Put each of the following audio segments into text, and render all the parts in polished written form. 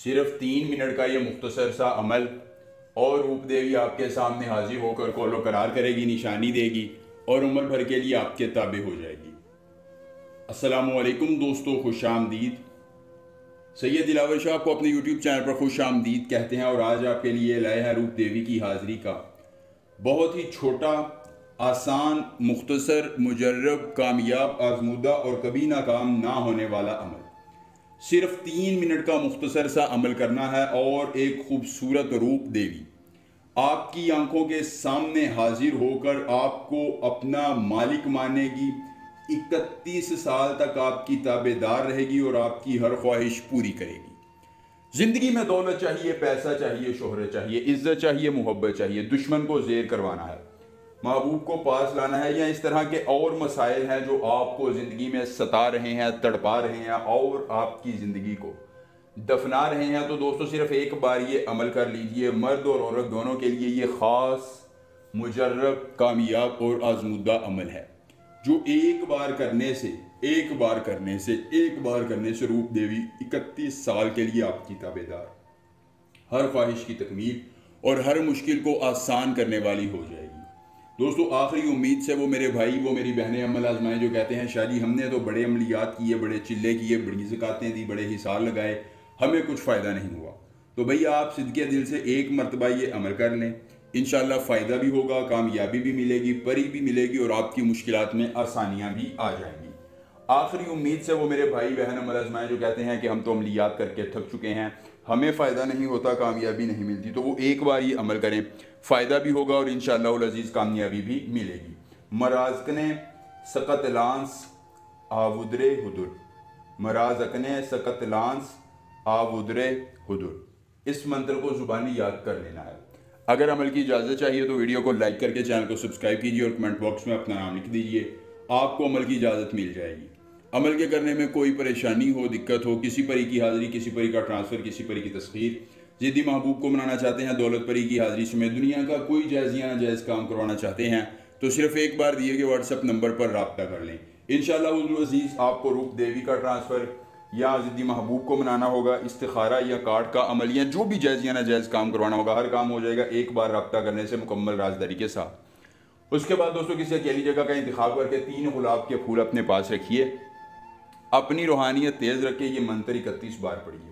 सिर्फ 3 मिनट का ये मुख्तसर सा अमल और रूप देवी आपके सामने हाजिर होकर कौलो करार करेगी, निशानी देगी और उम्र भर के लिए आपके ताबे हो जाएगी। अस्सलामुअलैकुम दोस्तों, खुश आमदीद। सैयद दिलावर शाह को अपने यूट्यूब चैनल पर खुश आमदीद कहते हैं और आज आपके लिए लाए हैं रूप देवी की हाजिरी का बहुत ही छोटा, आसान, मुख्तसर, मुजर्रब, कामयाब, आजमूदा और कभी नाकाम ना होने वाला अमल। सिर्फ 3 मिनट का मुख्तसर सा अमल करना है और एक खूबसूरत रूप देवी आपकी आंखों के सामने हाजिर होकर आपको अपना मालिक मानेगी। 31 साल तक आपकी ताबेदार रहेगी और आपकी हर ख्वाहिश पूरी करेगी। जिंदगी में दौलत चाहिए, पैसा चाहिए, शोहरत चाहिए, इज्जत चाहिए, मोहब्बत चाहिए, दुश्मन को ज़ेर करवाना है, महबूब को पास लाना है, या इस तरह के और मसाइल हैं जो आपको ज़िंदगी में सता रहे हैं, तड़पा रहे हैं और आपकी ज़िंदगी को दफना रहे हैं, तो दोस्तों सिर्फ एक बार ये अमल कर लीजिए। मर्द और औरत दोनों के लिए ये ख़ास, मुजर्रब, कामयाब और आजमूदा अमल है जो एक बार करने से रूप देवी 31 साल के लिए आपकी ताबेदार, हर ख्वाहिश की तकमील और हर मुश्किल को आसान करने वाली हो जाएगी। दोस्तों आखिरी उम्मीद से वो मेरे भाई, वो मेरी बहनें अमल आजमाएं जो कहते हैं शादी हमने तो बड़े अमलियात किए, बड़े चिल्ले किए, बड़ी ज़कातें दी, बड़े हिसार लगाए, हमें कुछ फ़ायदा नहीं हुआ। तो भैया आप सिद्के दिल से एक मरतबा ये अमल कर लें, इंशाल्लाह फ़ायदा भी होगा, कामयाबी भी मिलेगी, परी भी मिलेगी और आपकी मुश्किलात में आसानियाँ भी आ जाएंगी। आखिरी उम्मीद से वो मेरे भाई बहन अमल आजमाएं जो कहते हैं कि हम तो अमलियात करके थक चुके हैं, हमें फ़ायदा नहीं होता, कामयाबी नहीं मिलती, तो वो एक बार ये अमल करें, फ़ायदा भी होगा और इंशाअल्लाह अज़ीज़ कामयाबी भी मिलेगी। मराज़कने सकतलांस आवुदरे हुदुर, मराज़कने सकतलांस आवुदरे हुदुर, इस मंत्र को ज़ुबानी याद कर लेना है। अगर अमल की इजाज़त चाहिए तो वीडियो को लाइक करके चैनल को सब्सक्राइब कीजिए और कमेंट बॉक्स में अपना नाम लिख दीजिए, आपको अमल की इजाज़त मिल जाएगी। अमल के करने में कोई परेशानी हो, दिक्कत हो, किसी परी की हाज़िरी, किसी परी का ट्रांसफ़र, किसी परी की तस्खीर, जिद्दी महबूब को मनाना चाहते हैं, दौलत परी की हाज़िरी समेत दुनिया का कोई जायज़ या नाजायज़ काम करवाना चाहते हैं, तो सिर्फ एक बार दिए गए व्हाट्सएप नंबर पर रब्ता कर लें। इंशाअल्लाह अज़ीज़ आपको रूप देवी का ट्रांसफ़र या जिद्दी महबूब को मनाना होगा, इस्तिखारा या कार्ड का अमल या जो भी जायज़ या नाजायज़ काम करवाना होगा, हर काम हो जाएगा एक बार रब्ता करने से मुकम्मल राजदारी के साथ। उसके बाद दोस्तों किसी अकेली जगह का इंतखाब करके 3 गुलाब के फूल अपने पास रखिए, अपनी रूहानियत तेज़ रखिए, ये मंत्र 31 बार पढ़िए।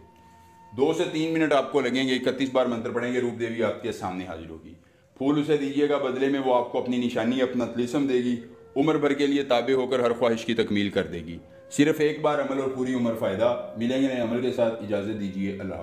2 से 3 मिनट आपको लगेंगे, 31 बार मंत्र पढ़ेंगे, रूप देवी आपके सामने हाजिर होगी। फूल उसे दीजिएगा, बदले में वो आपको अपनी निशानी, अपना तिलिस्म देगी, उम्र भर के लिए ताबे होकर हर ख्वाहिश की तकमील कर देगी। सिर्फ एक बार अमल और पूरी उम्र फ़ायदा। मिलेंगे नए अमल के साथ, इजाज़त दीजिए, अल्लाह।